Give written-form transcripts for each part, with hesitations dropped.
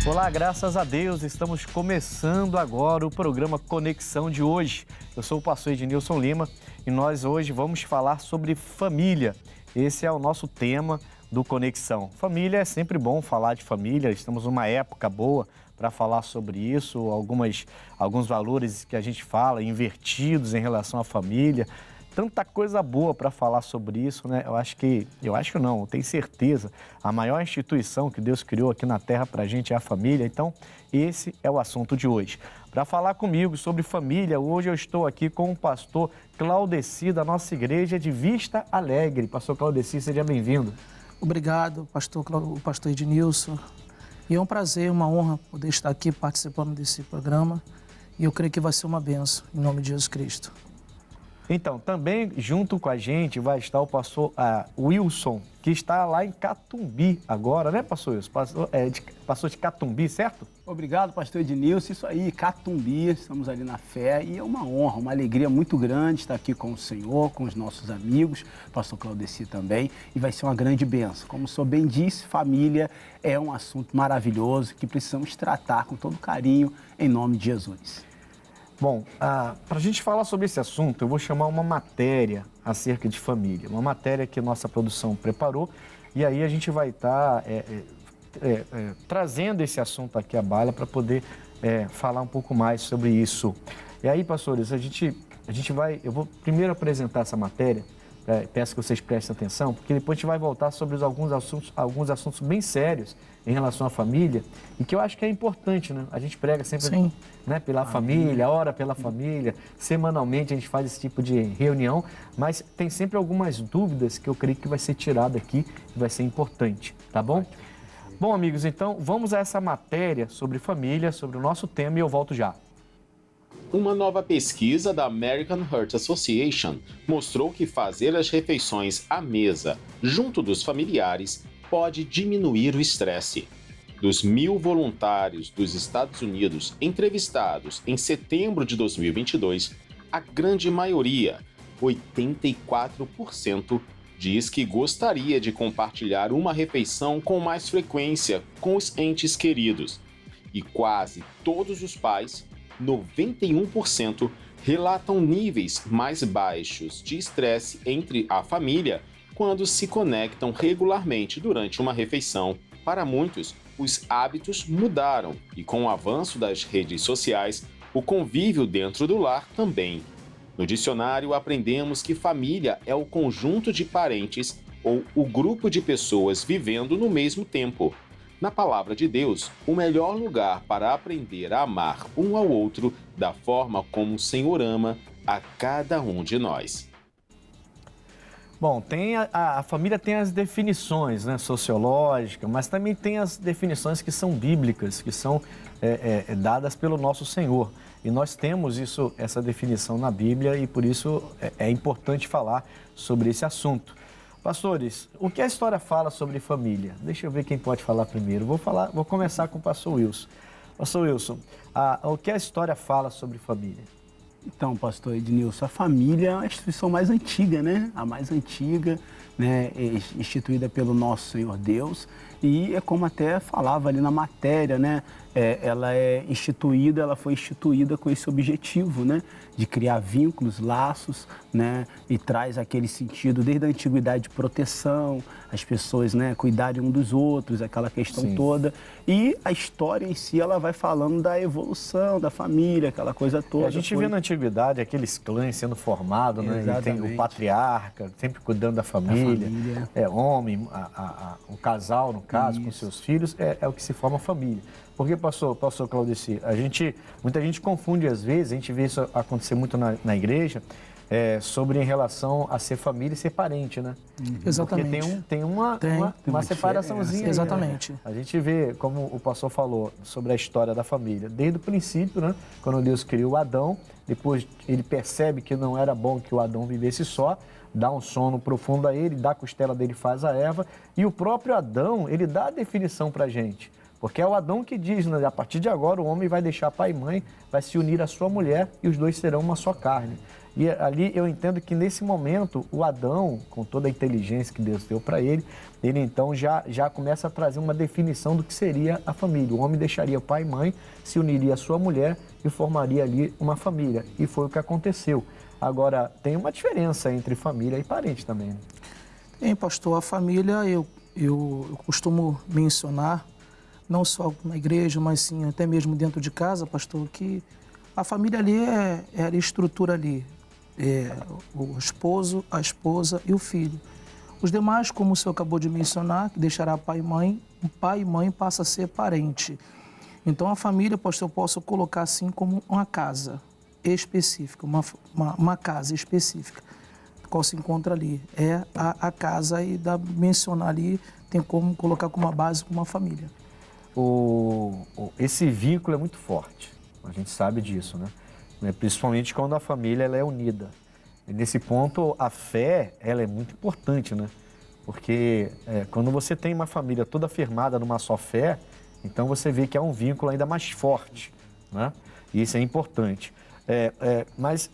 Olá, graças a Deus, estamos começando agora o programa Conexão de hoje. Eu sou o pastor Ednilson Lima e nós hoje vamos falar sobre família. Esse é o nosso tema do Conexão. Família é sempre bom falar de família, estamos numa época boa para falar sobre isso, alguns valores que a gente fala invertidos em relação à família. Tanta coisa boa para falar sobre isso, né? Eu tenho certeza. A maior instituição que Deus criou aqui na Terra para a gente é a família. Então, esse é o assunto de hoje. Para falar comigo sobre família, hoje eu estou aqui com o pastor Claudeci, da nossa igreja de Vista Alegre. Pastor Claudeci, seja bem-vindo. Obrigado, pastor Ednilson. E é um prazer, uma honra poder estar aqui participando desse programa. E eu creio que vai ser uma bênção, em nome de Jesus Cristo. Então, também junto com a gente vai estar o pastor Wilson, que está lá em Catumbi agora, né, pastor Wilson? Pastor de Catumbi, certo? Obrigado, pastor Ednilson. Isso aí, Catumbi, estamos ali na fé e é uma honra, uma alegria muito grande estar aqui com o Senhor, com os nossos amigos, pastor Claudeci também, e vai ser uma grande bênção. Como o senhor bem disse, família é um assunto maravilhoso que precisamos tratar com todo carinho em nome de Jesus. Bom, para a gente falar sobre esse assunto, eu vou chamar uma matéria acerca de família, uma matéria que nossa produção preparou, e aí a gente vai estar trazendo esse assunto aqui à baila para poder falar um pouco mais sobre isso. E aí, pastores, eu vou primeiro apresentar essa matéria, peço que vocês prestem atenção, porque depois a gente vai voltar sobre alguns assuntos bem sérios em relação à família, e que eu acho que é importante, né? A gente prega sempre, né, pela família, ora pela família, semanalmente a gente faz esse tipo de reunião, mas tem sempre algumas dúvidas que eu creio que vai ser tirada aqui e vai ser importante, tá bom? Bom, amigos, então vamos a essa matéria sobre família, sobre o nosso tema, e eu volto já. Uma nova pesquisa da American Heart Association mostrou que fazer as refeições à mesa, junto dos familiares, pode diminuir o estresse. Dos 1.000 voluntários dos Estados Unidos entrevistados em setembro de 2022, a grande maioria, 84%, diz que gostaria de compartilhar uma refeição com mais frequência com os entes queridos. E quase todos os pais, 91%, relatam níveis mais baixos de estresse entre a família quando se conectam regularmente durante uma refeição. Para muitos, os hábitos mudaram e, com o avanço das redes sociais, o convívio dentro do lar também. No dicionário, aprendemos que família é o conjunto de parentes ou o grupo de pessoas vivendo no mesmo tempo. Na palavra de Deus, o melhor lugar para aprender a amar um ao outro da forma como o Senhor ama a cada um de nós. Bom, a família tem as definições, né, sociológicas, mas também tem as definições que são bíblicas, que são dadas pelo nosso Senhor. E nós temos essa definição na Bíblia e por isso é importante falar sobre esse assunto. Pastores, o que a história fala sobre família? Deixa eu ver quem pode falar primeiro. Vou começar com o pastor Wilson. Pastor Wilson, o que a história fala sobre família? Então, pastor Ednilson, a família é a instituição mais antiga, né? A mais antiga, né? Instituída pelo nosso Senhor Deus. E é como até falava ali na matéria, né? Ela foi instituída com esse objetivo, né? De criar vínculos, laços, né? E traz aquele sentido desde a antiguidade de proteção, as pessoas, né, cuidarem um dos outros, aquela questão Sim. toda. E a história em si, ela vai falando da evolução da família, aquela coisa toda. A gente vê na antiguidade aqueles clãs sendo formados, né? E tem o patriarca sempre cuidando da família. Homem, o casal, no caso, com seus filhos, é o que se forma família. Porque, pastor Claudeci, muita gente confunde às vezes, a gente vê isso acontecer muito na igreja, sobre em relação a ser família e ser parente, né? Exatamente. Porque tem uma separaçãozinha. Exatamente. Aí, né? A gente vê, como o pastor falou, sobre a história da família. Desde o princípio, né? Quando Deus criou Adão, depois ele percebe que não era bom que o Adão vivesse só, dá um sono profundo a ele, da costela dele faz a Eva, e o próprio Adão, ele dá a definição pra gente. Porque é o Adão que diz, né? A partir de agora o homem vai deixar pai e mãe, vai se unir à sua mulher e os dois serão uma só carne. E ali eu entendo que nesse momento o Adão, com toda a inteligência que Deus deu para ele então já começa a trazer uma definição do que seria a família. O homem deixaria pai e mãe, se uniria à sua mulher e formaria ali uma família. E foi o que aconteceu. Agora, tem uma diferença entre família e parente também, né? Tem, pastor, a família, eu costumo mencionar, não só na igreja, mas sim até mesmo dentro de casa, pastor, que a família ali é a estrutura ali. O esposo, a esposa e o filho. Os demais, como o senhor acabou de mencionar, que deixará pai e mãe passa a ser parente. Então a família, pastor, eu posso colocar assim como uma casa específica, uma casa específica, qual se encontra ali. É a casa e mencionar ali, tem como colocar como uma base uma família. Esse vínculo é muito forte, a gente sabe disso, né? Principalmente quando a família ela é unida. E nesse ponto, a fé ela é muito importante, né? Porque quando você tem uma família toda firmada numa só fé, então você vê que há um vínculo ainda mais forte, né? E isso é importante. Mas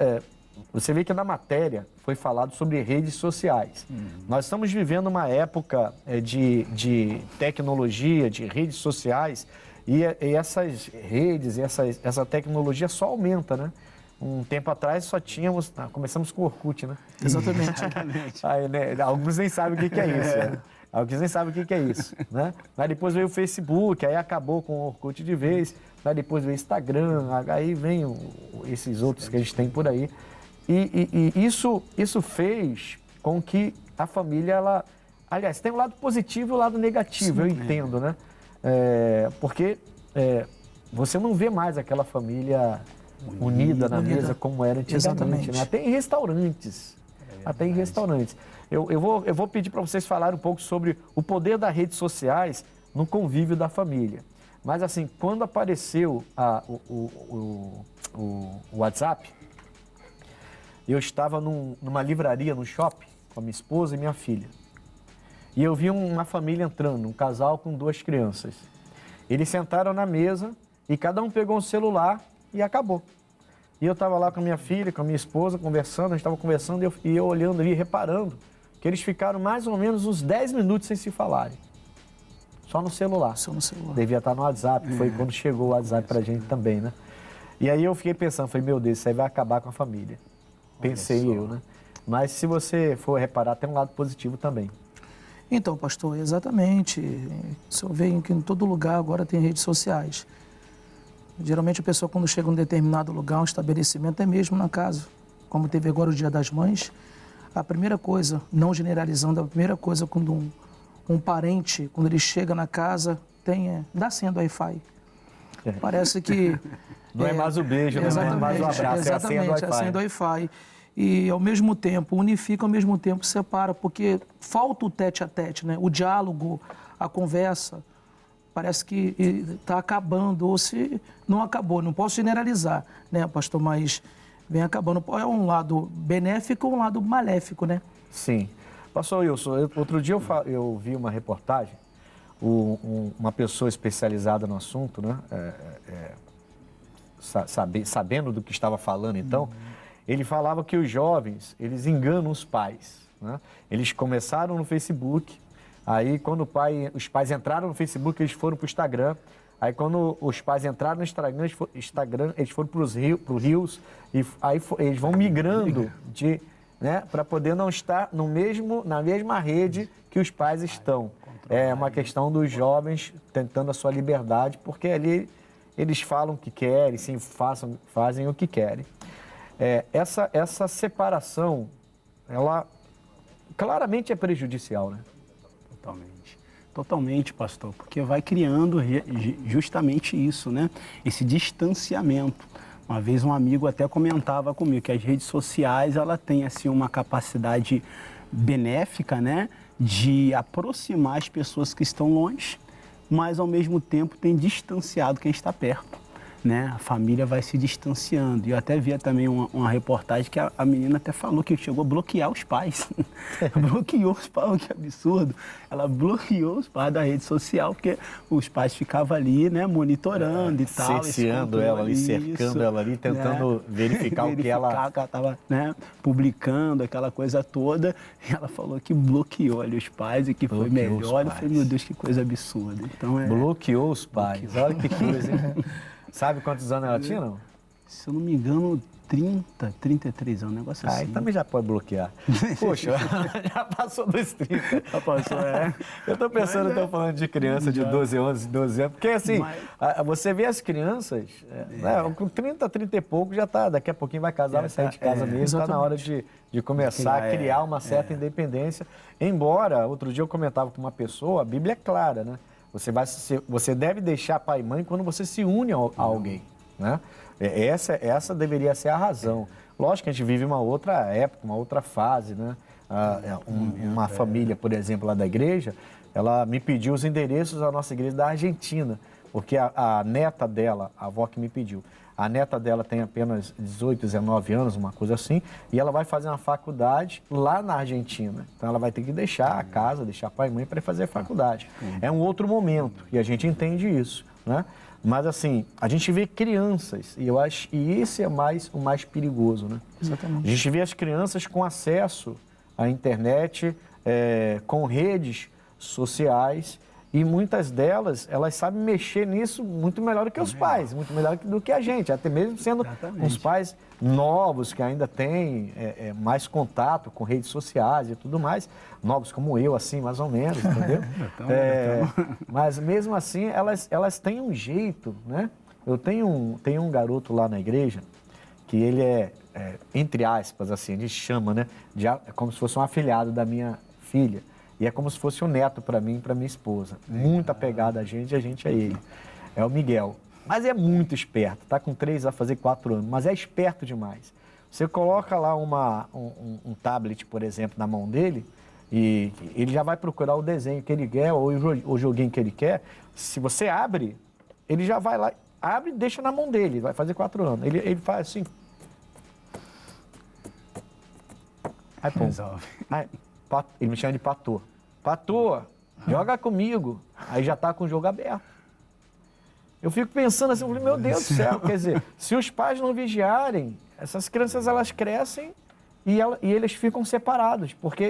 você vê que na matéria foi falado sobre redes sociais. Nós estamos vivendo uma época de tecnologia, de redes sociais, e essas redes, essa tecnologia só aumenta, né? Um tempo atrás só tínhamos... começamos com o Orkut, né? Exatamente. Aí, né, alguns nem sabem o que é isso. Né? Alguns nem sabem o que é isso, né? Aí depois veio o Facebook, aí acabou com o Orkut de vez. Aí depois veio o Instagram, aí vem esses outros que a gente tem por aí. E isso fez com que a família, ela... Aliás, tem um lado positivo e um lado negativo, sim, eu entendo, né? Porque você não vê mais aquela família unida na mesa como era antigamente, né? Até em restaurantes. Até em restaurantes. Eu vou pedir para vocês falarem um pouco sobre o poder das redes sociais no convívio da família. Mas assim, quando apareceu o WhatsApp, eu estava numa livraria, no shopping, com a minha esposa e minha filha. E eu vi uma família entrando, um casal com 2 crianças. Eles sentaram na mesa e cada um pegou um celular e acabou. E eu estava lá com a minha filha, com a minha esposa, conversando, a gente estava conversando e eu olhando ali, reparando que eles ficaram mais ou menos uns 10 minutos sem se falarem. Só no celular. Só no celular. Devia estar no WhatsApp, foi quando chegou o WhatsApp pra gente também, né? E aí eu fiquei pensando, falei, meu Deus, isso aí vai acabar com a família. Pensei eu, né? Mas se você for reparar, tem um lado positivo também. Então, pastor, exatamente. O senhor vê que em todo lugar agora tem redes sociais. Geralmente a pessoa quando chega em um determinado lugar, um estabelecimento, até mesmo na casa, como teve agora o Dia das Mães, a primeira coisa, não generalizando, a primeira coisa quando um parente, quando ele chega na casa, dá senha do Wi-Fi. Parece que... Não é mais o beijo, não é mais o abraço, é a senha do Wi-Fi. É a senha do Wi-Fi. E, ao mesmo tempo, unifica, ao mesmo tempo separa, porque falta o tete-a-tete, né? O diálogo, a conversa, parece que está acabando, ou se não acabou. Não posso generalizar, né, pastor, mas vem acabando. É um lado benéfico ou um lado maléfico, né? Sim. Pastor Wilson, outro dia eu vi uma reportagem, uma pessoa especializada no assunto, né? Sabendo do que estava falando, então, ele falava que os jovens, eles enganam os pais, né? Eles começaram no Facebook, aí quando os pais entraram no Facebook, eles foram para o Instagram, aí quando os pais entraram no Instagram, eles foram para o Reels, e aí eles vão migrando né, para poder não estar na mesma rede que os pais estão. É uma questão dos jovens tentando a sua liberdade, porque ali eles falam o que querem, sim, fazem o que querem. Essa separação, ela claramente é prejudicial, né? Totalmente, pastor, porque vai criando justamente isso, né? Esse distanciamento. Uma vez um amigo até comentava comigo que as redes sociais, ela tem assim uma capacidade benéfica, né, de aproximar as pessoas que estão longe, mas ao mesmo tempo tem distanciado quem está perto, né, a família vai se distanciando. E eu até via também uma reportagem que a menina até falou que chegou a bloquear os pais. Bloqueou os pais, que absurdo. Ela bloqueou os pais da rede social, porque os pais ficavam ali, né, monitorando e tal. Cerceando ela ali, cercando ela ali, tentando verificar o que ela estava, né, publicando, aquela coisa toda. E ela falou que bloqueou ali os pais e que foi melhor. Eu falei, meu Deus, que coisa absurda. Então, bloqueou os pais. Olha que coisa, hein? Sabe quantos anos ela tinha, não? Se eu não me engano, 30, 33 anos, um negócio assim. Aí também já pode bloquear. Poxa, já passou dos 30. Já passou, Eu tô pensando, estou falando de criança de 12, 11, 12 anos, porque assim, você vê as crianças, né, com 30, 30 e pouco já tá, daqui a pouquinho vai casar, vai sair de casa mesmo, está na hora de começar a criar uma certa independência. Embora, outro dia eu comentava com uma pessoa, a Bíblia é clara, né? Você deve deixar pai e mãe quando você se une a alguém, né? Essa deveria ser a razão. Lógico que a gente vive uma outra época, uma outra fase, né? Uma família, por exemplo, lá da igreja, ela me pediu os endereços da nossa igreja da Argentina, porque a neta dela, a avó que me pediu, a neta dela tem apenas 18, 19 anos, uma coisa assim, e ela vai fazer uma faculdade lá na Argentina. Então ela vai ter que deixar a casa, deixar pai e mãe para fazer a faculdade. É um outro momento, e a gente entende isso, né? Mas assim, a gente vê crianças, e eu acho que esse é o mais perigoso, né? Exatamente. A gente vê as crianças com acesso à internet, com redes sociais, e muitas delas, elas sabem mexer nisso muito melhor do que os pais, muito melhor do que a gente, até mesmo sendo uns pais novos que ainda têm mais contato com redes sociais e tudo mais, novos como eu, assim, mais ou menos, entendeu? Mas mesmo assim, elas têm um jeito, né? Eu tenho um garoto lá na igreja que ele entre aspas, assim, a gente chama, né? Como se fosse um afilhado da minha filha. E é como se fosse um neto para mim e para minha esposa. Muito apegado a gente a ele. É o Miguel. Mas é muito esperto, tá com 3, vai fazer 4 anos, mas é esperto demais. Você coloca lá um tablet, por exemplo, na mão dele, e ele já vai procurar o desenho que ele quer ou o joguinho que ele quer. Se você abre, ele já vai lá, abre e deixa na mão dele, vai fazer 4 anos. Ele faz assim. Aí, pô. Aí, ele me chama de Patô. Patô, joga comigo. Aí já tá com o jogo aberto. Eu fico pensando assim, meu Deus do céu, quer dizer, se os pais não vigiarem, essas crianças elas crescem e eles ficam separados, porque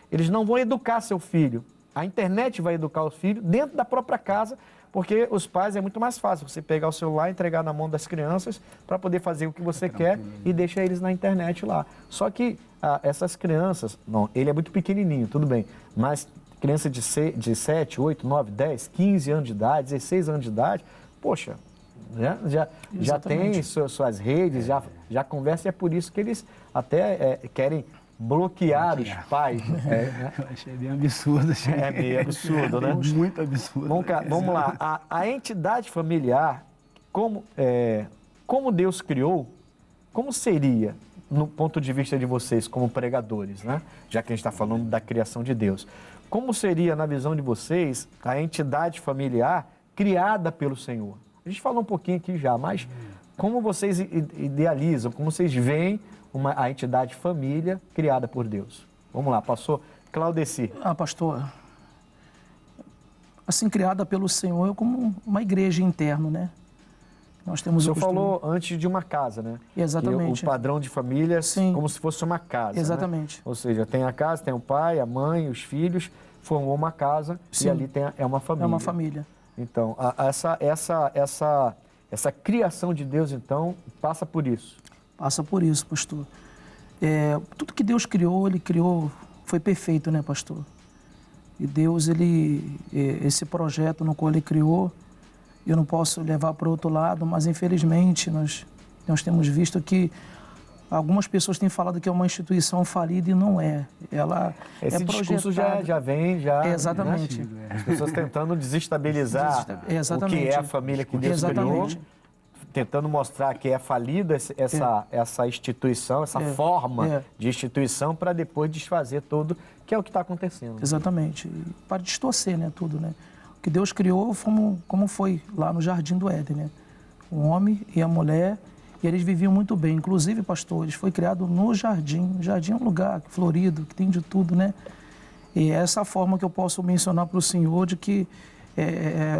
eles não vão educar seu filho. A internet vai educar o filho dentro da própria casa, porque os pais é muito mais fácil você pegar o celular, entregar na mão das crianças para poder fazer o que você quer e deixar eles na internet lá. Só que essas crianças, não, ele é muito pequenininho, tudo bem, mas criança de 7, 8, 9, 10, 15 anos de idade, 16 anos de idade, poxa, né? já tem suas redes, já conversa, e é por isso que eles até querem bloquear os pais. Eu achei bem absurdo. É meio absurdo, né? Muito absurdo. Vamos lá. A entidade familiar, como Deus criou, como seria, no ponto de vista de vocês como pregadores, né? Já que a gente está falando da criação de Deus. Como seria, na visão de vocês, a entidade familiar criada pelo Senhor? A gente falou um pouquinho aqui já, mas como vocês idealizam, como vocês veem a entidade família criada por Deus? Vamos lá, pastor Claudeci. Pastor, assim, criada pelo Senhor é como uma igreja interna, né? Nós temos o senhor falou antes de uma casa, né? Exatamente. O padrão de família, sim, como se fosse uma casa. Exatamente. Né? Ou seja, tem a casa, tem o pai, a mãe, os filhos, formou uma casa, sim, e ali é uma família. É uma família. Então, essa criação de Deus, então, passa por isso. Passa por isso, pastor. Tudo que Deus criou, Ele criou, foi perfeito, né, pastor? E Deus, esse projeto no qual Ele criou, eu não posso levar para o outro lado, mas infelizmente nós temos visto que algumas pessoas têm falado que é uma instituição falida e não é. Esse discurso já vem. Exatamente. Né? As pessoas tentando desestabilizar o que é a família que Deus criou, tentando mostrar que é falida essa instituição, essa forma de instituição, para depois desfazer tudo, que é o que está acontecendo. Exatamente. Para distorcer, né, tudo, né? O que Deus criou como foi lá no Jardim do Éden, né? o homem e a mulher, e eles viviam muito bem. Inclusive, pastor, eles foram criados no jardim. O jardim é um lugar florido, que tem de tudo, né? E é essa forma que eu posso mencionar para o senhor de que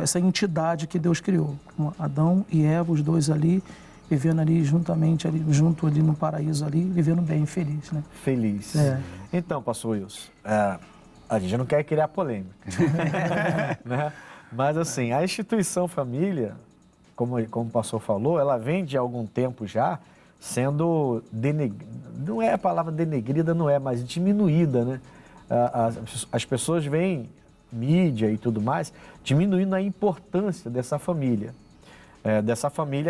essa entidade que Deus criou, como Adão e Eva, os dois ali, vivendo ali juntamente, ali, junto ali no paraíso ali, vivendo bem, feliz, né? Feliz. Então, pastor Wilson, a gente não quer criar polêmica, né? Mas assim, a instituição família, como o pastor falou, ela vem de algum tempo já sendo, não é a palavra denegrida, não é, mas diminuída, né? As pessoas veem, mídia e tudo mais, diminuindo a importância dessa família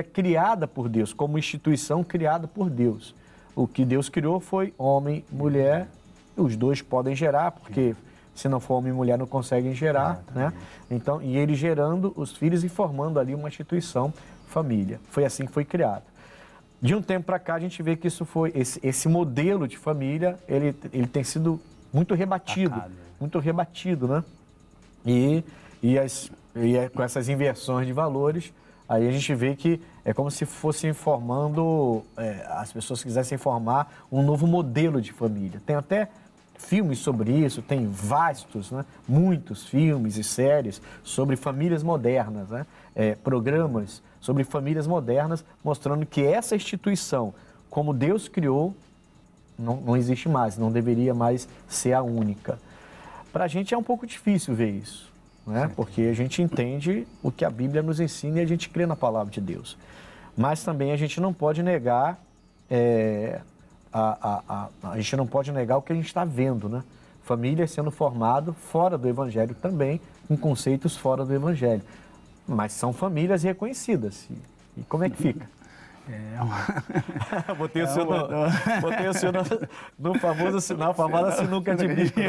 criada por Deus, como instituição criada por Deus. O que Deus criou foi homem, mulher, os dois podem gerar, porque se não for homem e mulher não conseguem gerar, né? Então, e ele gerando os filhos e formando ali uma instituição, família. Foi assim que foi criado. De um tempo para cá a gente vê que isso foi, esse modelo de família, ele tem sido muito rebatido, né? E com essas inversões de valores, aí a gente vê que é como se fosse formando, as pessoas quisessem formar um novo modelo de família. Tem até filmes sobre isso, tem vastos, né? Muitos filmes e séries sobre famílias modernas, né? Programas sobre famílias modernas, mostrando que essa instituição, como Deus criou, não existe mais, não deveria mais ser a única. Para a gente é um pouco difícil ver isso, né? Porque a gente entende o que a Bíblia nos ensina e a gente crê na palavra de Deus. Mas também a gente não pode negar, a gente não pode negar o que a gente está vendo, né? Família sendo formado fora do Evangelho também, com conceitos fora do Evangelho. Mas são famílias reconhecidas. E como é que fica? Botei o senhor no famoso sinal, famosa sinuca de bico.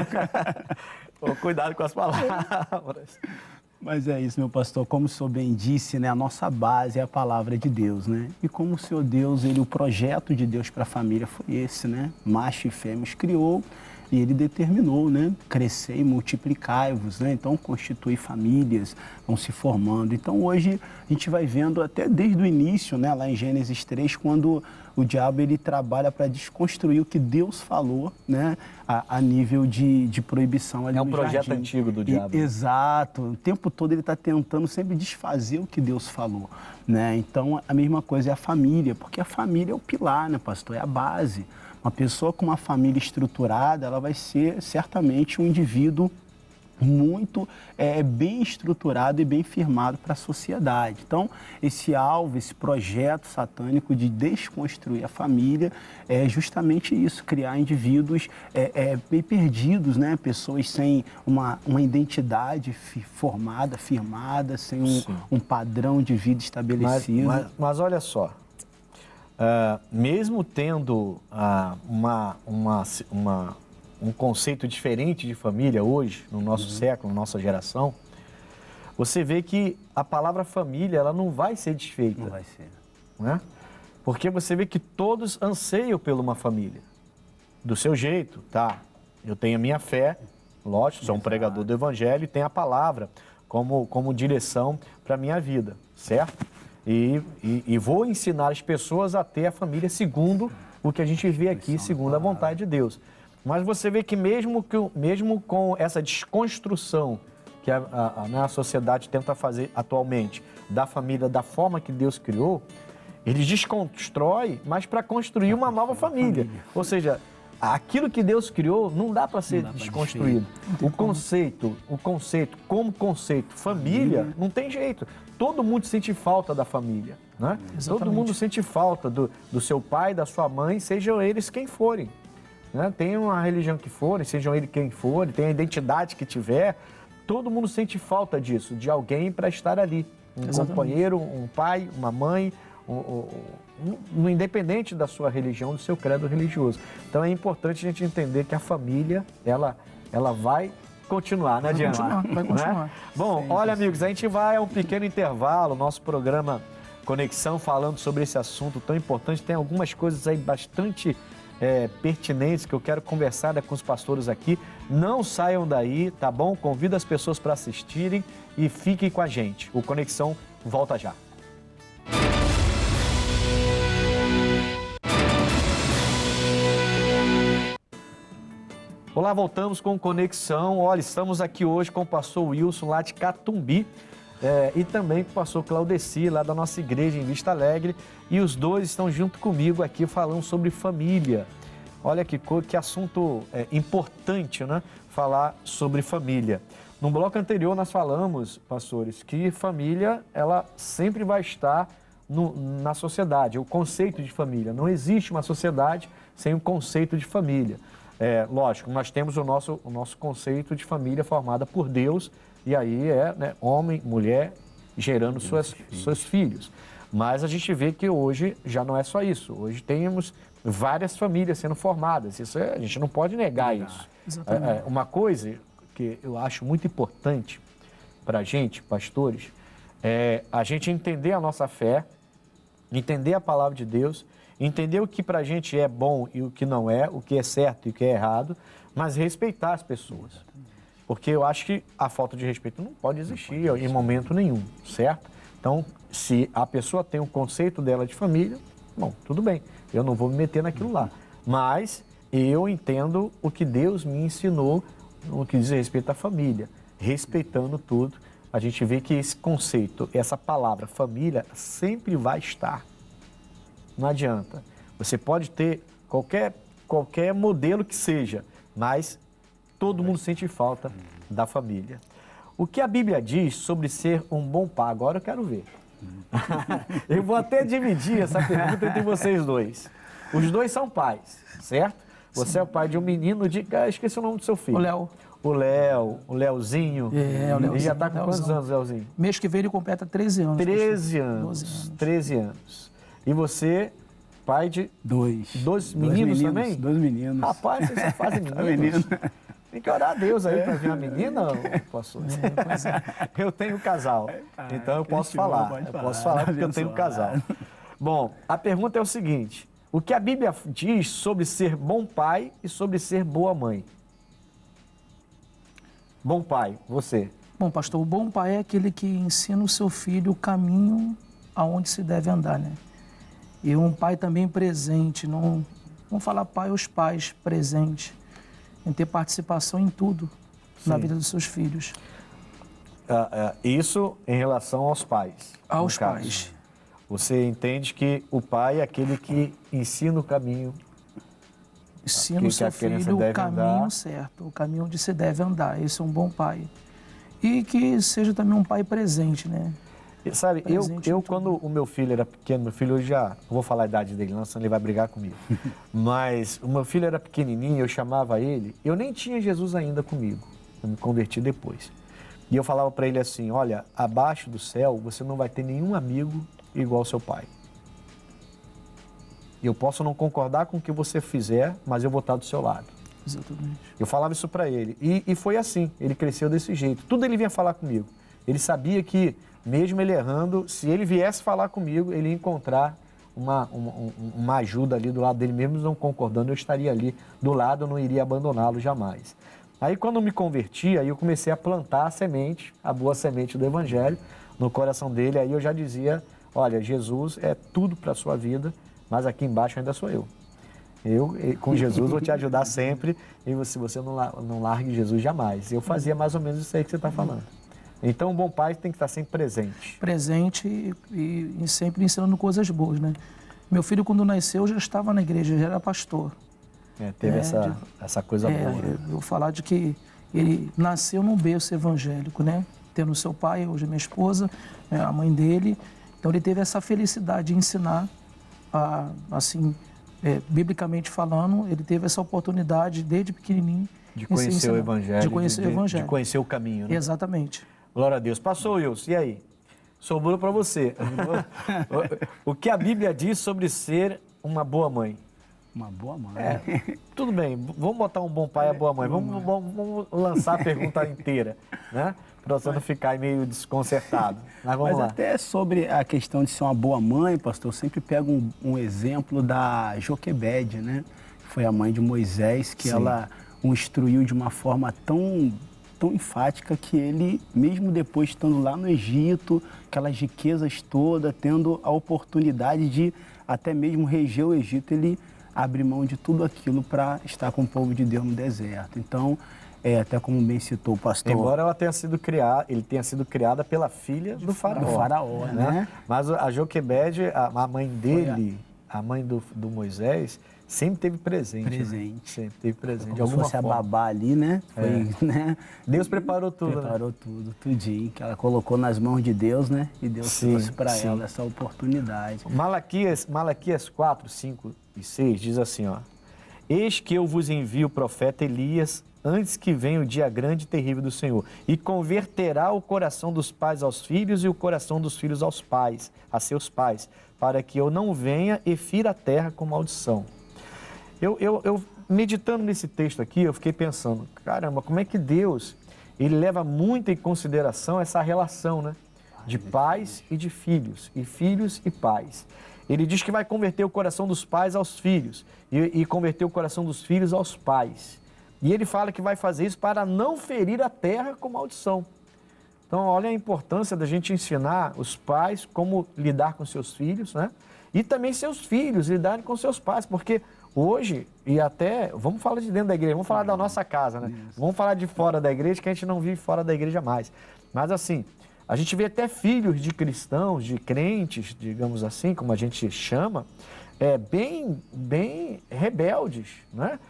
Cuidado com as palavras. Mas é isso, meu pastor, como o senhor bem disse, né, a nossa base é a palavra de Deus, né? E como o Senhor Deus, o projeto de Deus para a família foi esse, né? Macho e fêmea os criou e ele determinou, né? Crescer e multiplicai-vos, né? Então, constituir famílias, vão se formando. Então, hoje, a gente vai vendo até desde o início, né? Lá em Gênesis 3, quando o diabo, ele trabalha para desconstruir o que Deus falou, né? A nível de proibição ali no jardim. É um projeto antigo do diabo. Exato. O tempo todo ele está tentando sempre desfazer o que Deus falou, né? Então, a mesma coisa é a família, porque a família é o pilar, né, pastor? É a base. Uma pessoa com uma família estruturada, ela vai ser certamente um indivíduo muito bem estruturado e bem firmado para a sociedade. Então, esse alvo, esse projeto satânico de desconstruir a família é justamente isso, criar indivíduos bem perdidos, né? Pessoas sem uma identidade formada, firmada, sem um padrão de vida estabelecido. Mas olha só, mesmo tendo um conceito diferente de família hoje, no nosso século, na nossa geração, você vê que a palavra família, ela não vai ser desfeita. Não vai ser. Né? Porque você vê que todos anseiam por uma família. Do seu jeito, tá? Eu tenho a minha fé, lógico, sou um pregador do Evangelho e tenho a palavra como direção para a minha vida, certo? E vou ensinar as pessoas a ter a família segundo o que a gente vê aqui, segundo a vontade de Deus. Mas você vê que mesmo com essa desconstrução que a sociedade tenta fazer atualmente da família da forma que Deus criou, ele desconstrói, mas para construir uma nova família. Ou seja, aquilo que Deus criou não dá para ser desconstruído. O conceito como conceito, família, não tem jeito. Todo mundo sente falta da família, né? Todo mundo sente falta do seu pai, da sua mãe, sejam eles quem forem. Né? Tenham a religião que forem, sejam eles quem forem, tenham a identidade que tiver, todo mundo sente falta disso, de alguém para estar ali. Companheiro, um pai, uma mãe, independente da sua religião, do seu credo religioso. Então é importante a gente entender que a família, ela vai continuar, né, Diana? Vai continuar. Né? Bom, olha, amigos, a gente vai a um pequeno intervalo, nosso programa Conexão, falando sobre esse assunto tão importante. Tem algumas coisas aí bastante pertinentes que eu quero conversar com os pastores aqui. Não saiam daí, tá bom? Convido as pessoas para assistirem e fiquem com a gente. O Conexão volta já. Olá, voltamos com Conexão. Olha, estamos aqui hoje com o pastor Wilson, lá de Catumbi, e também com o pastor Claudeci, lá da nossa igreja em Vista Alegre. E os dois estão junto comigo aqui falando sobre família. Olha que assunto importante, né? Falar sobre família. No bloco anterior nós falamos, pastores, que família, ela sempre vai estar na sociedade, o conceito de família. Não existe uma sociedade sem um conceito de família. Lógico, nós temos o nosso conceito de família formada por Deus, e aí homem, mulher, gerando seus filhos. Mas a gente vê que hoje já não é só isso. Hoje temos várias famílias sendo formadas. Isso a gente não pode negar isso. Uma coisa que eu acho muito importante para a gente, pastores, é a gente entender a nossa fé, entender a palavra de Deus, entender o que para a gente é bom e o que não é, o que é certo e o que é errado, mas respeitar as pessoas. Porque eu acho que a falta de respeito não pode existir em momento nenhum, certo? Então, se a pessoa tem um conceito dela de família, bom, tudo bem, eu não vou me meter naquilo lá. Mas eu entendo o que Deus me ensinou no que diz respeito à família. Respeitando tudo, a gente vê que esse conceito, essa palavra família, sempre vai estar. Não adianta. Você pode ter qualquer modelo que seja, mas todo mundo sente falta da família. O que a Bíblia diz sobre ser um bom pai? Agora eu quero ver. Eu vou até dividir essa pergunta entre vocês dois. Os dois são pais, certo? Você é o pai de um menino esqueci o nome do seu filho. O Leozinho. O Leozinho. Ele já está com quantos anos, Leozinho? Mês que vem ele completa 13 anos. 13 anos. 13 anos. E você, pai de... Dois meninos também? 2 meninos. Rapaz, vocês só fazem meninos. Tem que orar a Deus aí para vir uma menina, pastor. Eu tenho casal, então eu posso falar. Eu posso falar porque eu tenho casal. Bom, a pergunta é o seguinte: o que a Bíblia diz sobre ser bom pai e sobre ser boa mãe? Bom pai, você. Bom, pastor, o bom pai é aquele que ensina o seu filho o caminho aonde se deve andar, né? E um pai também presente, não vamos falar pai aos pais presente, em ter participação em tudo na vida dos seus filhos. Isso em relação aos pais. Aos pais. Você entende que o pai é aquele que ensina o caminho. Ensina o seu filho o caminho certo, o caminho onde se deve andar. Esse é um bom pai. E que seja também um pai presente, né? E, sabe, eu quando o meu filho era pequeno, meu filho hoje já, não vou falar a idade dele não, senão ele vai brigar comigo. Mas o meu filho era pequenininho, eu chamava ele, eu nem tinha Jesus ainda comigo, eu me converti depois. E eu falava para ele assim, olha, abaixo do céu você não vai ter nenhum amigo igual ao seu pai. Eu posso não concordar com o que você fizer, mas eu vou estar do seu lado. Exatamente. Eu falava isso para ele. E foi assim, ele cresceu desse jeito. Tudo ele vinha falar comigo. Ele sabia que, mesmo ele errando, se ele viesse falar comigo, ele ia encontrar uma ajuda ali do lado dele, mesmo não concordando, eu estaria ali do lado, eu não iria abandoná-lo jamais. Aí quando eu me converti, aí eu comecei a plantar a semente, a boa semente do Evangelho no coração dele. Aí eu já dizia, olha, Jesus é tudo para a sua vida, mas aqui embaixo ainda sou eu. Eu, com Jesus, vou te ajudar sempre, e se você não largue Jesus jamais. Eu fazia mais ou menos isso aí que você está falando. Então, um bom pai tem que estar sempre presente. Presente e sempre ensinando coisas boas, né? Meu filho, quando nasceu, já estava na igreja, já era pastor. Teve essa coisa boa. Né? Eu vou falar de que ele nasceu num berço evangélico, né? Tendo seu pai, hoje minha esposa, a mãe dele. Então, ele teve essa felicidade de ensinar, biblicamente falando, ele teve essa oportunidade desde pequenininho de conhecer o Evangelho. De conhecer o Evangelho. De conhecer o caminho, né? Exatamente. Glória a Deus. Passou, Wilson. E aí? Sobrou para você. O que a Bíblia diz sobre ser uma boa mãe? Uma boa mãe. Tudo bem, vamos botar um bom pai e a boa mãe. Vamos lançar a pergunta inteira, né? Para você não ficar meio desconcertado. Mas vamos lá. Até sobre a questão de ser uma boa mãe, pastor, eu sempre pego um exemplo da Joquebede, né? Foi a mãe de Moisés, que ela o instruiu de uma forma tão enfática que ele, mesmo depois estando lá no Egito, aquelas riquezas todas, tendo a oportunidade de até mesmo reger o Egito, ele abrir mão de tudo aquilo para estar com o povo de Deus no deserto. Então, até como bem citou o pastor... Embora ela tenha sido criada, ele tenha sido criada pela filha do faraó. Do faraó, né? Mas a Joquebede, a mãe dele, a mãe do Moisés, sempre teve presente. Presente. Né? Sempre teve presente, Como de alguma se fosse forma. a babá ali, né? Foi, né? Deus preparou tudo, Preparou né? tudo, tudinho, que ela colocou nas mãos de Deus, né? E Deus Sim, trouxe para sim. ela essa oportunidade. Malaquias 4, 5 e 6 diz assim, ó. Eis que eu vos envio o profeta Elias antes que venha o dia grande e terrível do Senhor, e converterá o coração dos pais aos filhos e o coração dos filhos aos pais, a seus pais, para que eu não venha e fira a terra com maldição. Eu meditando nesse texto aqui, eu fiquei pensando, caramba, como é que Deus, ele leva muito em consideração essa relação, né? De pais e de filhos e pais. Ele diz que vai converter o coração dos pais aos filhos e converter o coração dos filhos aos pais. E ele fala que vai fazer isso para não ferir a terra com maldição. Então, olha a importância da gente ensinar os pais como lidar com seus filhos, né? E também seus filhos lidarem com seus pais, porque hoje, e até, vamos falar de dentro da igreja, vamos falar da nossa casa, né? Vamos falar de fora da igreja, que a gente não vive fora da igreja mais. Mas assim, a gente vê até filhos de cristãos, de crentes, digamos assim, como a gente chama, bem rebeldes, né?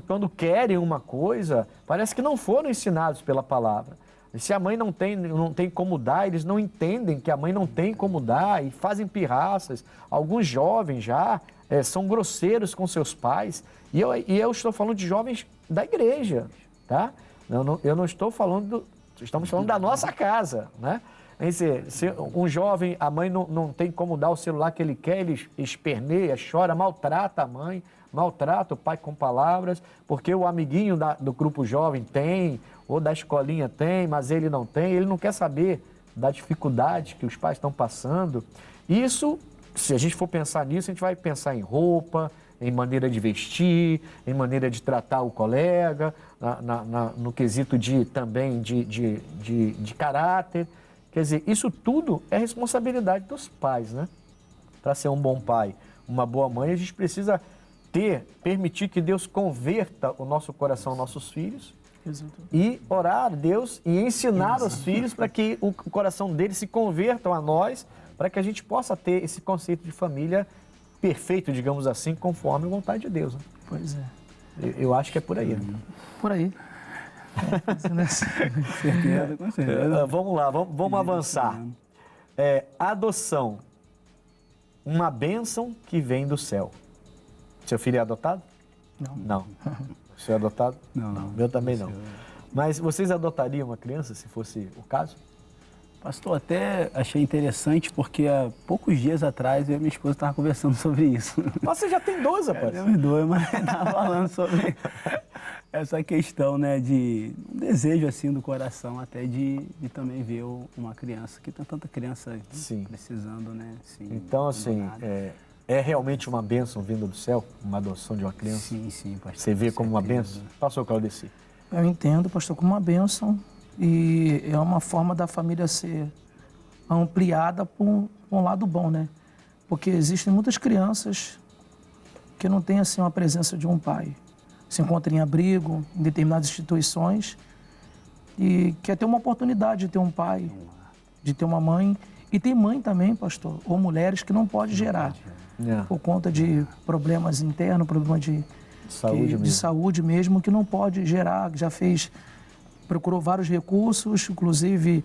Quando querem uma coisa, parece que não foram ensinados pela palavra. E se a mãe não tem como dar, eles não entendem que a mãe não tem como dar e fazem pirraças. Alguns jovens já são grosseiros com seus pais. E eu estou falando de jovens da igreja, tá? Eu não estou falando estamos falando da nossa casa, né? Quer dizer, se um jovem, a mãe não tem como dar o celular que ele quer, ele esperneia, chora, maltrata a mãe, maltrata o pai com palavras, porque o amiguinho do grupo jovem tem, ou da escolinha tem, mas ele não tem, ele não quer saber da dificuldade que os pais estão passando. Isso, se a gente for pensar nisso, a gente vai pensar em roupa, em maneira de vestir, em maneira de tratar o colega, no quesito também de caráter. Quer dizer, isso tudo é responsabilidade dos pais, né? Para ser um bom pai, uma boa mãe, a gente precisa permitir que Deus converta o nosso coração aos nossos filhos. Exato. E orar a Deus e ensinar os filhos para que o coração deles se convertam a nós, para que a gente possa ter esse conceito de família perfeito, digamos assim, conforme a vontade de Deus. Né? Pois é. Eu acho que é por aí. Né? Por aí. Com certeza. Vamos lá, vamos avançar. Adoção. Uma bênção que vem do céu. Seu filho é adotado? Não. O senhor é adotado? Não. Meu também não. Mas vocês adotariam uma criança, se fosse o caso? Pastor, até achei interessante, porque há poucos dias atrás eu e minha esposa estavam conversando sobre isso. Nossa, você já tem 2, rapaz. Temos 2, mas estava falando sobre essa questão, né, de um desejo, assim, do coração, até de também ver uma criança, que tem tanta criança precisando, né? Sim, então, assim, é realmente uma bênção vinda do céu, uma adoção de uma criança? Sim, pastor. Você vê como uma bênção? Pastor Claudeci. Eu entendo, pastor, como uma bênção. E é uma forma da família ser ampliada por um lado bom, né? Porque existem muitas crianças que não têm, assim, uma presença de um pai. Se encontram em abrigo, em determinadas instituições, e quer ter uma oportunidade de ter um pai, de ter uma mãe. E tem mãe também, pastor, ou mulheres que não podem gerar, por conta de problemas internos, problemas de saúde mesmo, que não pode gerar, já procurou vários recursos, inclusive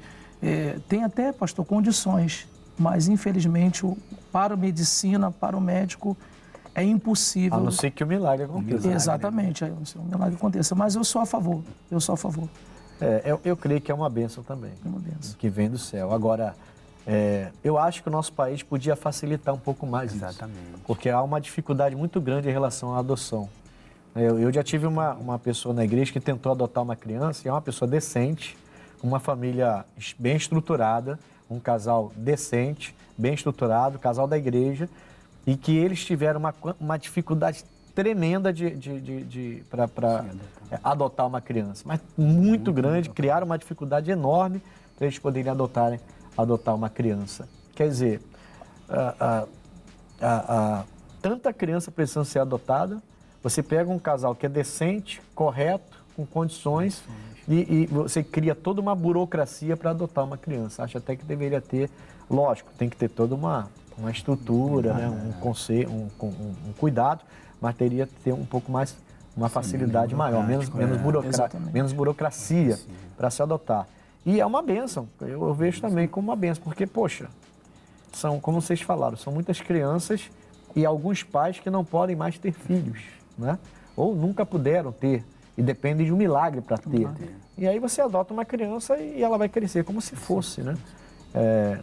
tem até, pastor, condições, mas infelizmente para a medicina, para o médico, é impossível. A não ser que o milagre aconteça. Exatamente, a não ser que o milagre aconteça, mas eu sou a favor, Eu creio que é uma bênção também, é uma bênção. Que vem do céu. Agora, eu acho que o nosso país podia facilitar um pouco mais isso, porque há uma dificuldade muito grande em relação à adoção. Eu já tive uma pessoa na igreja que tentou adotar uma criança, e é uma pessoa decente, uma família bem estruturada, um casal decente, bem estruturado, casal da igreja, e que eles tiveram uma dificuldade tremenda para adotar uma criança, mas muito grande, criaram uma dificuldade enorme para eles poderem adotar uma criança. Quer dizer, tanta criança precisando ser adotada, você pega um casal que é decente, correto, com condições, e você cria toda uma burocracia para adotar uma criança. Acho até que deveria ter, lógico, tem que ter toda uma estrutura, né? um cuidado, mas teria que ter um pouco mais, uma facilidade maior, menos burocracia para se adotar. E é uma bênção, eu vejo também como uma bênção, porque, poxa, são, como vocês falaram, são muitas crianças e alguns pais que não podem mais ter filhos, né? Ou nunca puderam ter, e dependem de um milagre para ter. E aí você adota uma criança e ela vai crescer como se fosse, né?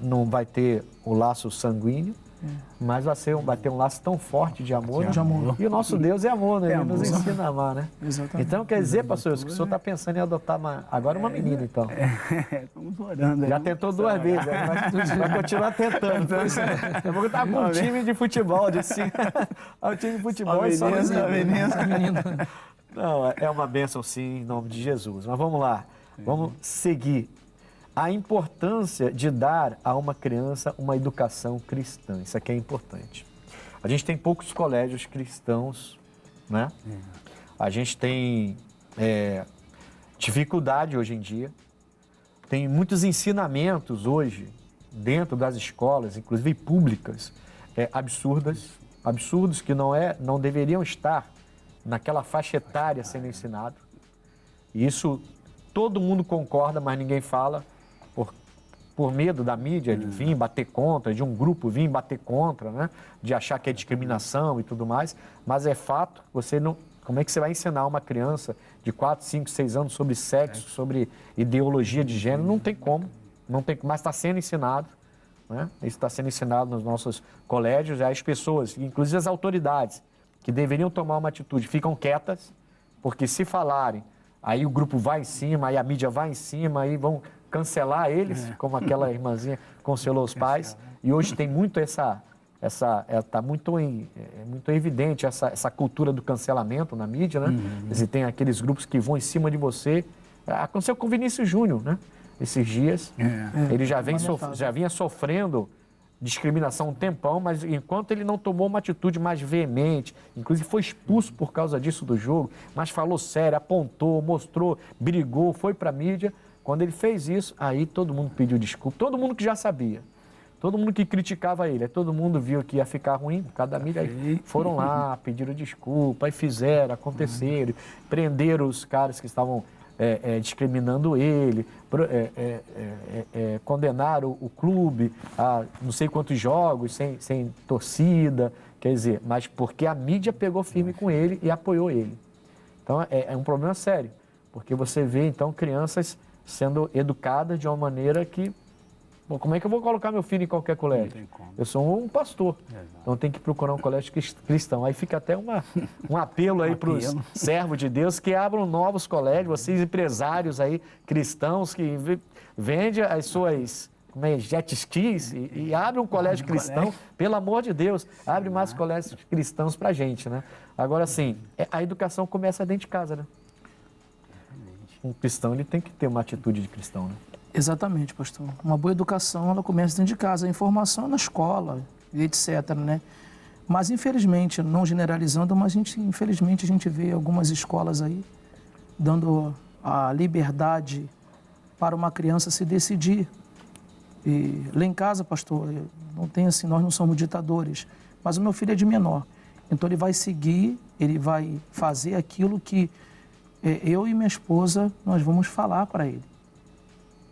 Não vai ter o laço sanguíneo, mas vai ter um laço tão forte de amor. E o nosso Deus é amor, né? Ele nos ensina a amar, né? Exatamente. Então, quer dizer, pastor, que o senhor está pensando em adotar agora uma menina, então. Estamos orando. Já tentou 2 vezes, vai continuar tentando. Eu vou estar com um time de futebol, o time de futebol e só menina. Não, é uma bênção sim, em nome de Jesus. Mas vamos lá, vamos seguir. A importância de dar a uma criança uma educação cristã, isso aqui é importante. A gente tem poucos colégios cristãos, né? A gente tem dificuldade hoje em dia, tem muitos ensinamentos hoje dentro das escolas, inclusive públicas, absurdos que não deveriam estar naquela faixa etária sendo ensinado. E isso todo mundo concorda, mas ninguém fala por medo da mídia de vir bater contra, de um grupo vir bater contra, né? De achar que é discriminação e tudo mais. Mas é fato, como é que você vai ensinar uma criança de 4, 5, 6 anos sobre sexo, sobre ideologia de gênero? Não tem como, mas está sendo ensinado. Né? Isso está sendo ensinado nos nossos colégios, e as pessoas, inclusive as autoridades, que deveriam tomar uma atitude, ficam quietas, porque se falarem, aí o grupo vai em cima, aí a mídia vai em cima, aí vão cancelar eles, como aquela irmãzinha cancelou os pais. E hoje tem muito está muito evidente essa cultura do cancelamento na mídia, né? Tem aqueles grupos que vão em cima de você. Aconteceu com o Vinícius Júnior, né? Esses dias, ele já vinha sofrendo discriminação um tempão, mas enquanto ele não tomou uma atitude mais veemente, inclusive foi expulso por causa disso do jogo, mas falou sério, apontou, mostrou, brigou, foi para a mídia. Quando ele fez isso, aí todo mundo pediu desculpa, todo mundo que já sabia, todo mundo que criticava ele, aí todo mundo viu que ia ficar ruim, por causa da mídia, aí foram lá, pediram desculpa, aí fizeram, aconteceram, prenderam os caras que estavam discriminando ele, condenaram o clube a não sei quantos jogos, sem torcida, quer dizer, mas porque a mídia pegou firme com ele e apoiou ele. Então é um problema sério, porque você vê então crianças sendo educadas de uma maneira que, bom, como é que eu vou colocar meu filho em qualquer colégio? Eu sou um pastor, então tem que procurar um colégio cristão. Aí fica até um apelo aí para os servos de Deus que abram novos colégios, vocês empresários aí cristãos que vendem as suas jet skis e abrem um colégio cristão, pelo amor de Deus, abre mais colégios cristãos para a gente, né? Agora, assim, a educação começa dentro de casa, né? Um cristão, ele tem que ter uma atitude de cristão, né? Exatamente, pastor. Uma boa educação, ela começa dentro de casa. A informação é na escola, etc, né? Mas, infelizmente, não generalizando, mas infelizmente a gente vê algumas escolas aí dando a liberdade para uma criança se decidir. E lá em casa, pastor, não tem assim, nós não somos ditadores, mas o meu filho é de menor. Então ele vai seguir, ele vai fazer aquilo que eu e minha esposa, nós vamos falar para ele.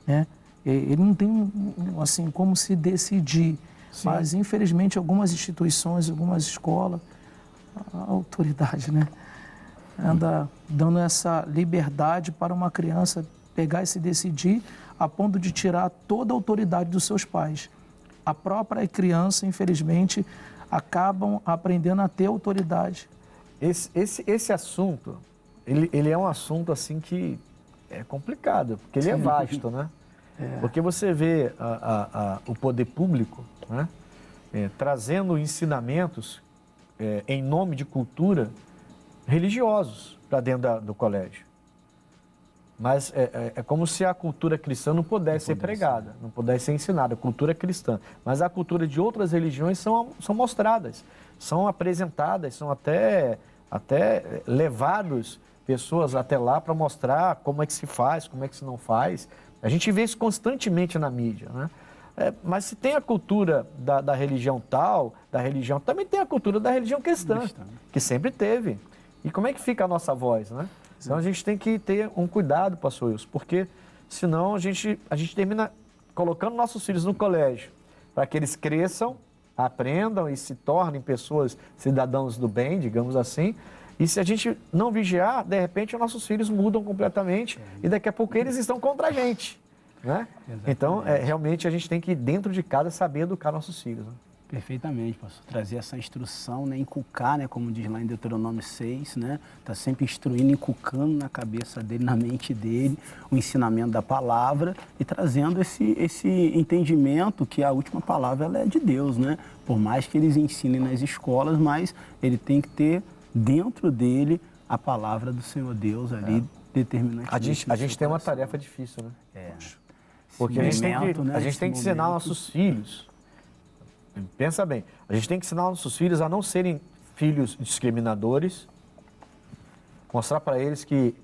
Né? Ele não tem assim, como se decidir. Sim. Mas, infelizmente, algumas instituições, algumas escolas, a autoridade, né? Anda dando essa liberdade para uma criança pegar e se decidir a ponto de tirar toda a autoridade dos seus pais. A própria criança, infelizmente, acabam aprendendo a ter autoridade. Esse assunto, ele é um assunto assim que é complicado, porque ele é vasto, né? Porque você vê o poder público, né? Trazendo ensinamentos em nome de cultura religiosos para dentro do colégio. Mas é como se a cultura cristã não pudesse ser pregada, não pudesse ser ensinada, a cultura cristã. Mas a cultura de outras religiões são mostradas. são apresentadas, são até levados pessoas até lá para mostrar como é que se faz, como é que se não faz. A gente vê isso constantemente na mídia, né? Mas se tem a cultura da religião tal, da religião, também tem a cultura da religião cristã, que sempre teve. E como é que fica a nossa voz, né? Então a gente tem que ter um cuidado, pastor Wilson, porque senão a gente termina colocando nossos filhos no colégio para que eles cresçam, aprendam e se tornem pessoas, cidadãos do bem, digamos assim. E se a gente não vigiar, de repente os nossos filhos mudam completamente e daqui a pouco eles estão contra a gente, né? Então, realmente a gente tem que, dentro de casa, saber educar nossos filhos, né? Perfeitamente, pastor. Trazer essa instrução, né? Inculcar, né? Como diz lá em Deuteronômio 6, né? Tá sempre instruindo, inculcando na cabeça dele, na mente dele, o ensinamento da palavra e trazendo esse entendimento que a última palavra ela é de Deus, né? Por mais que eles ensinem nas escolas, mas ele tem que ter dentro dele a palavra do Senhor Deus ali, determinante. A gente tem uma tarefa difícil, né? Porque a gente tem que ensinar nossos filhos. Pensa bem, a gente tem que ensinar nossos filhos a não serem filhos discriminadores, mostrar para eles que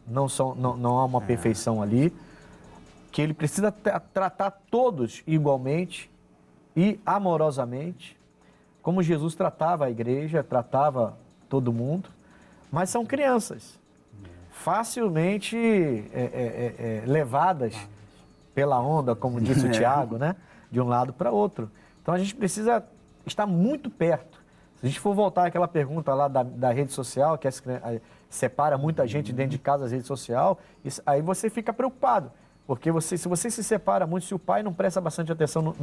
não há uma perfeição ali, que ele precisa tratar todos igualmente e amorosamente, como Jesus tratava a igreja, tratava todo mundo, mas são crianças, facilmente levadas pela onda, como disse o Tiago, né? De um lado para outro. Então a gente precisa estar muito perto. Se a gente for voltar àquela pergunta lá da rede social, que separa muita gente dentro de casa das redes sociais, aí você fica preocupado. Porque se você se separa muito, se o pai não presta bastante atenção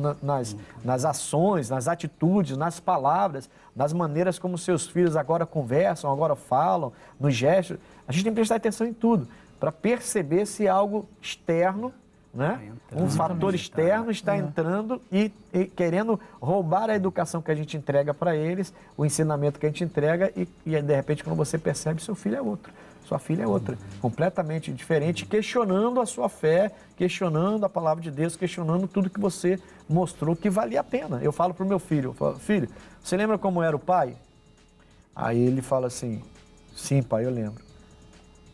nas ações, nas atitudes, nas palavras, nas maneiras como seus filhos agora conversam, agora falam, nos gestos, a gente tem que prestar atenção em tudo, para perceber se algo externo, né? Um fator externo está entrando e querendo roubar a educação que a gente entrega para eles, o ensinamento que a gente entrega e de repente quando você percebe, seu filho é outro, sua filha é outra, completamente diferente, questionando a sua fé, questionando a palavra de Deus, questionando tudo que você mostrou que valia a pena. Eu falo para o meu filho, filho, você lembra como era o pai? Aí ele fala assim, sim pai, eu lembro.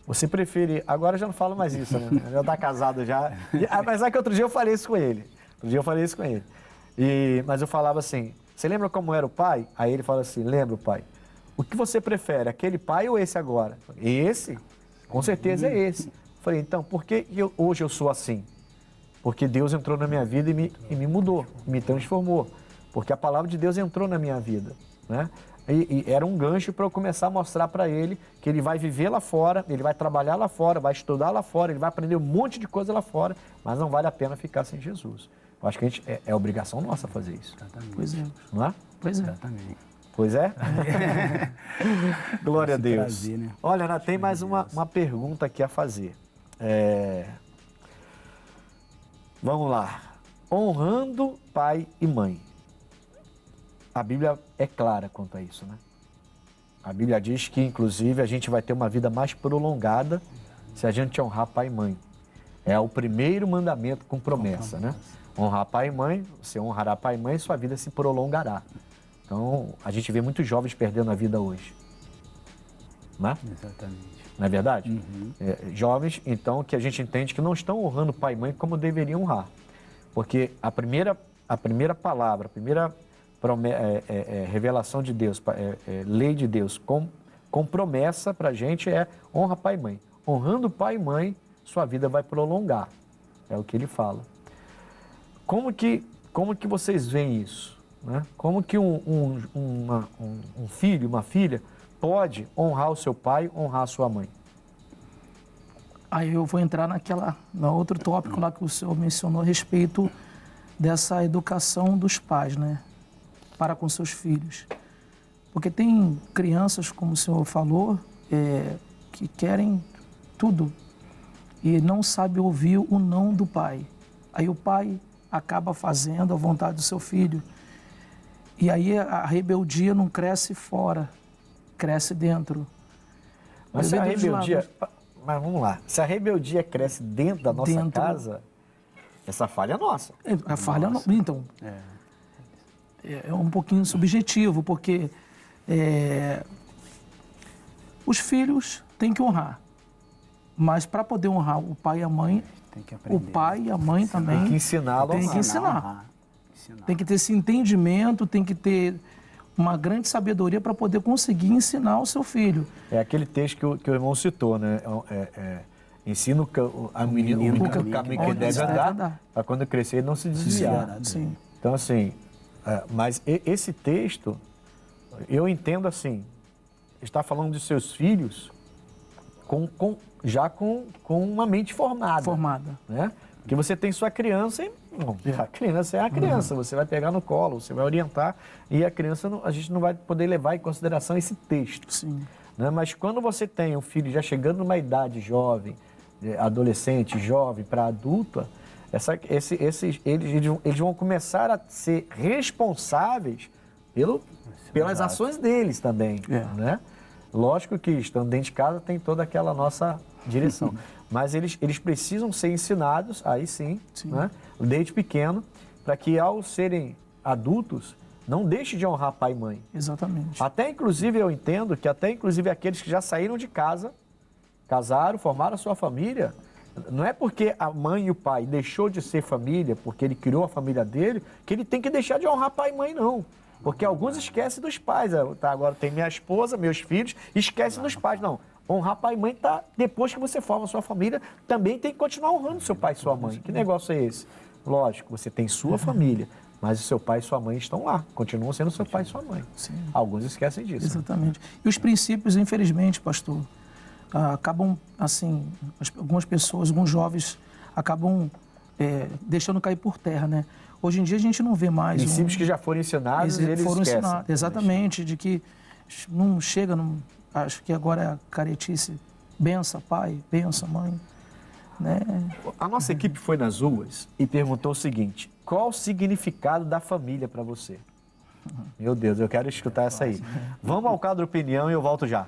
Você prefere... Agora eu já não falo mais isso, né? Já está casado já. Apesar que outro dia eu falei isso com ele. Mas eu falava assim, você lembra como era o pai? Aí ele fala assim, lembro, pai. O que você prefere, aquele pai ou esse agora? Esse? Com certeza é esse. Falei, então, por que hoje eu sou assim? Porque Deus entrou na minha vida e me mudou, me transformou. Porque a palavra de Deus entrou na minha vida, né? E era um gancho para eu começar a mostrar para ele que ele vai viver lá fora, ele vai trabalhar lá fora, vai estudar lá fora, ele vai aprender um monte de coisa lá fora, mas não vale a pena ficar sem Jesus. Eu acho que é obrigação nossa fazer isso. Exatamente. Pois é. Não é? Pois é. Exatamente. Pois é? Glória a Deus. Prazer, né? Olha, Ana, tem mais uma pergunta aqui a fazer. Vamos lá. Honrando pai e mãe. A Bíblia é clara quanto a isso, né? A Bíblia diz que, inclusive, a gente vai ter uma vida mais prolongada se a gente honrar pai e mãe. É o primeiro mandamento com promessa, né? Honrar pai e mãe, você honrará pai e mãe, sua vida se prolongará. Então, a gente vê muitos jovens perdendo a vida hoje. Né? Exatamente. Não é verdade? Jovens, então, que a gente entende que não estão honrando pai e mãe como deveriam honrar. Porque a primeira palavra, a primeira revelação de Deus, lei de Deus com promessa para a gente é honra pai e mãe. Honrando pai e mãe, sua vida vai prolongar. É o que ele fala. Como que vocês veem isso? Né? Como que um filho, uma filha, pode honrar o seu pai, honrar a sua mãe? Aí eu vou entrar no outro tópico lá que o senhor mencionou a respeito dessa educação dos pais, né? Para com seus filhos. Porque tem crianças, como o senhor falou, que querem tudo e não sabe ouvir o não do pai. Aí o pai acaba fazendo a vontade do seu filho. E aí a rebeldia não cresce fora, cresce dentro. Mas se a rebeldia... Mas vamos lá. Se a rebeldia cresce dentro da nossa casa, essa falha é nossa. A falha... Então... É um pouquinho subjetivo, porque Os filhos têm que honrar, mas para poder honrar o pai e a mãe, Tem que aprender. o pai e a mãe também Tem que ensiná-lo a tem que honrar. ensinar. Ensinar. Tem que ter esse entendimento, tem que ter uma grande sabedoria para poder conseguir ensinar o seu filho. É aquele texto que o irmão citou, né? Ensina a menino o caminho que ele deve andar, para quando crescer ele não se desviar. Sim. Então, assim, mas esse texto, eu entendo assim, está falando de seus filhos já com uma mente formada. Né? Porque você tem sua criança e a criança é a criança, você vai pegar no colo, você vai orientar e a criança, a gente não vai poder levar em consideração esse texto. Sim. Né? Mas quando você tem um filho já chegando numa idade jovem, adolescente, jovem para adulta, eles vão começar a ser responsáveis pelas ações deles também. Né? Lógico que estando dentro de casa tem toda aquela nossa direção. Mas eles precisam ser ensinados, aí sim. Né? Desde pequeno, para que ao serem adultos, não deixe de honrar pai e mãe. Exatamente. Até inclusive eu entendo que aqueles que já saíram de casa, casaram, formaram a sua família, não é porque a mãe e o pai deixou de ser família, porque ele criou a família dele, que ele tem que deixar de honrar pai e mãe, não. Porque alguns esquecem dos pais. Agora tem minha esposa, meus filhos, esquecem dos pais. Não, honrar pai e mãe tá depois que você forma a sua família, também tem que continuar honrando seu pai e sua mãe. Que negócio é esse? Lógico, você tem sua família, mas o seu pai e sua mãe estão lá, continuam sendo seu pai e sua mãe. Sim. Alguns esquecem disso. Exatamente. E os princípios, infelizmente, pastor, acabam, assim, algumas pessoas, alguns jovens acabam deixando cair por terra, né? Hoje em dia a gente não vê mais... Princípios que já foram ensinados, eles foram esquecem. ensinados, exatamente, de que não chega, acho que agora é a caretice, bença pai, bença mãe, né? A nossa equipe foi nas ruas e perguntou o seguinte: qual o significado da família para você? Meu Deus, eu quero escutar essa aí. Vamos ao quadro opinião e eu volto já.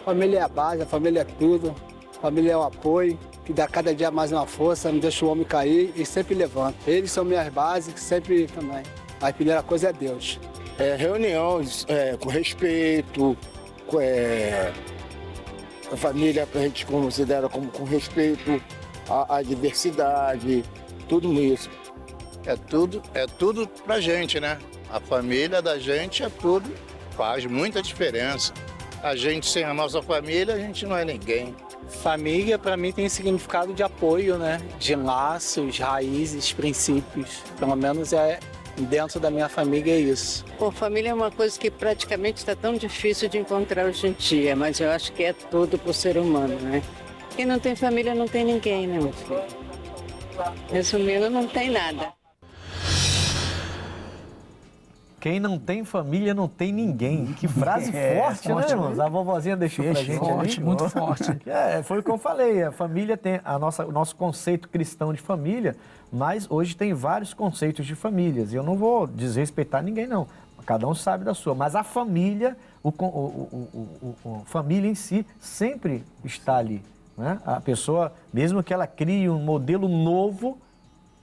Família é a base, a família é tudo, a família é o apoio, que dá cada dia mais uma força, não deixa o homem cair e sempre levanta. Eles são minhas bases, que sempre também. A primeira coisa é Deus. Reuniões com respeito, a família a gente considera como com respeito à diversidade, tudo isso. É tudo pra gente, né? A família da gente é tudo, faz muita diferença. A gente sem a nossa família, a gente não é ninguém. Família, para mim, tem significado de apoio, né? De laços, raízes, princípios. Pelo menos dentro da minha família é isso. Bom, família é uma coisa que praticamente está tão difícil de encontrar hoje em dia, mas eu acho que é tudo para o ser humano, né? Quem não tem família não tem ninguém, né, meu filho? Resumindo, não tem nada. Quem não tem família não tem ninguém. Que frase forte, né, irmãos? A vovozinha deixou pra gente forte, ali. muito forte. Foi o que eu falei. A família tem o nosso conceito cristão de família, mas hoje tem vários conceitos de famílias. E eu não vou desrespeitar ninguém, não. Cada um sabe da sua. Mas a família, a família em si sempre está ali. Né? A pessoa, mesmo que ela crie um modelo novo,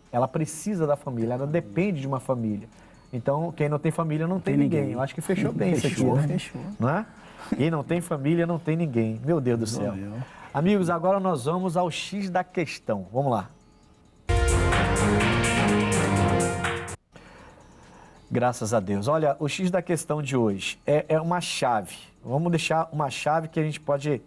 ela precisa da família, ela depende de uma família. Então, quem não tem família não tem ninguém. Eu acho que fechou bem isso aqui, né? Fechou. Não é? Quem não tem família não tem ninguém. Meu Deus do céu. Amigos, agora nós vamos ao X da questão. Vamos lá. Graças a Deus. Olha, o X da questão de hoje é uma chave. Vamos deixar uma chave que a gente pode,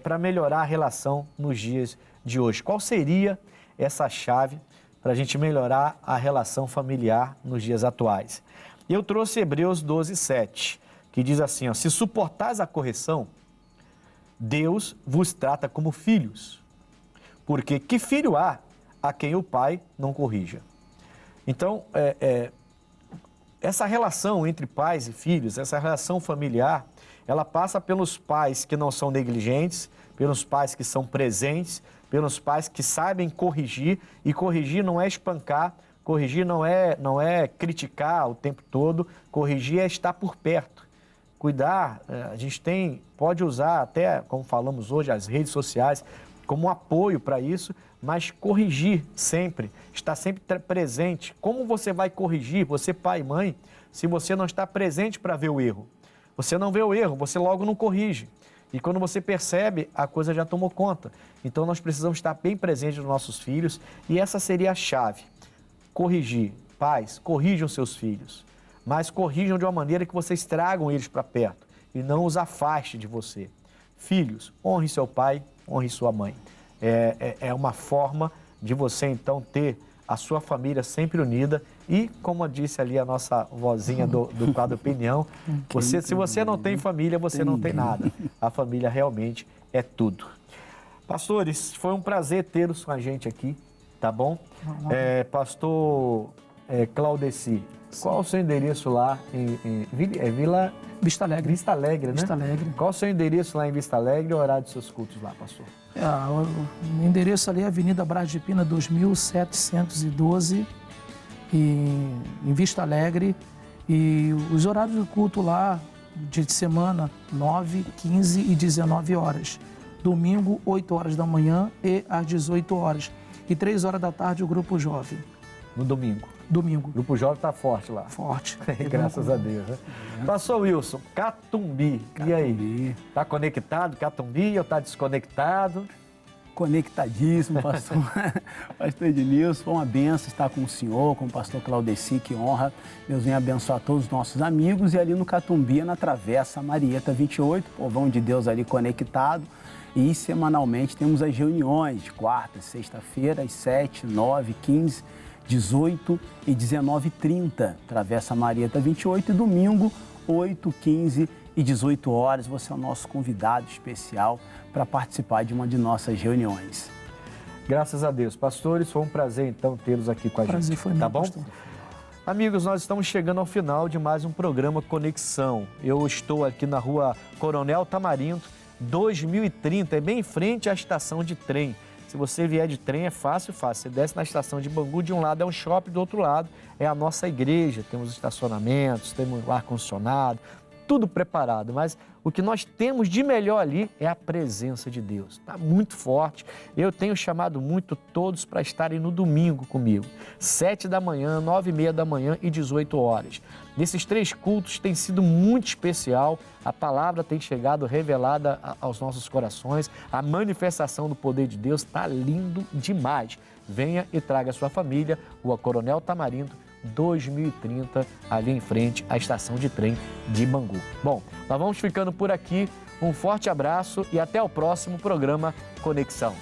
para melhorar a relação nos dias de hoje. Qual seria essa chave para a gente melhorar a relação familiar nos dias atuais? Eu trouxe Hebreus 12:7, que diz assim, ó: se suportais a correção, Deus vos trata como filhos, porque que filho há a quem o pai não corrija? Então, essa relação entre pais e filhos, essa relação familiar, ela passa pelos pais que não são negligentes, pelos pais que são presentes, pelos pais que sabem corrigir, e corrigir não é espancar, corrigir não é criticar o tempo todo, corrigir é estar por perto, cuidar. A gente pode usar até, como falamos hoje, as redes sociais como um apoio para isso, mas corrigir sempre, estar sempre presente. Como você vai corrigir, você pai e mãe, se você não está presente para ver o erro? Você não vê o erro, você logo não corrige. E quando você percebe, a coisa já tomou conta. Então nós precisamos estar bem presentes nos nossos filhos e essa seria a chave. Corrigir. Pais, corrijam seus filhos, mas corrijam de uma maneira que vocês tragam eles para perto e não os afaste de você. Filhos, honre seu pai, honre sua mãe. É uma forma de você então ter a sua família sempre unida e, como disse ali a nossa vozinha do quadro Opinião, se você não tem família, você não tem nada. A família realmente é tudo. Pastores, foi um prazer tê-los com a gente aqui, tá bom? Pastor Claudeci, qual o seu endereço lá em Vila... Vista Alegre. Vista Alegre, né? Vista Alegre. Qual o seu endereço lá em Vista Alegre e o horário dos seus cultos lá, pastor? O endereço ali é Avenida Braz de Pina, 2712, em Vista Alegre. E os horários do culto lá, dia de semana, 9, 15 e 19 horas. Domingo, 8 horas da manhã e às 18 horas. E 3 horas da tarde, o Grupo Jovem. No domingo? Domingo. O Grupo Jovem está forte lá. Forte. Graças a Deus, né? Pastor Wilson, Catumbi. E aí? Está conectado, Catumbi, ou está desconectado? Conectadíssimo, pastor. Pastor Ednilson, foi uma benção estar com o senhor, com o pastor Claudeci, que honra. Deus venha abençoar todos os nossos amigos. E ali no Catumbi, na Travessa Marieta 28, povão de Deus ali conectado. E semanalmente temos as reuniões de quarta, sexta-feira, às 7, 9, 15, 18 e 19h30. Travessa Marieta 28 e domingo, 8, 15 e 18 horas. Você é o nosso convidado especial para participar de uma de nossas reuniões. Graças a Deus. Pastores, foi um prazer então tê-los aqui com a gente. Prazer foi meu, tá bom? pastor. Amigos, nós estamos chegando ao final de mais um programa Conexão. Eu estou aqui na rua Coronel Tamarindo, 2030, é bem em frente à estação de trem. Se você vier de trem é fácil. Você desce na estação de Bangu, de um lado é um shopping, do outro lado é a nossa igreja. Temos estacionamentos, temos ar-condicionado, tudo preparado, mas o que nós temos de melhor ali é a presença de Deus. Está muito forte. Eu tenho chamado muito todos para estarem no domingo comigo. 7 da manhã, 9h30 da manhã e 18 horas. Nesses 3 cultos tem sido muito especial. A palavra tem chegado revelada aos nossos corações. A manifestação do poder de Deus está lindo demais. Venha e traga a sua família. Rua Coronel Tamarindo, 2030, ali em frente à estação de trem de Bangu. Bom, nós vamos ficando por aqui. Um forte abraço e até o próximo programa Conexão.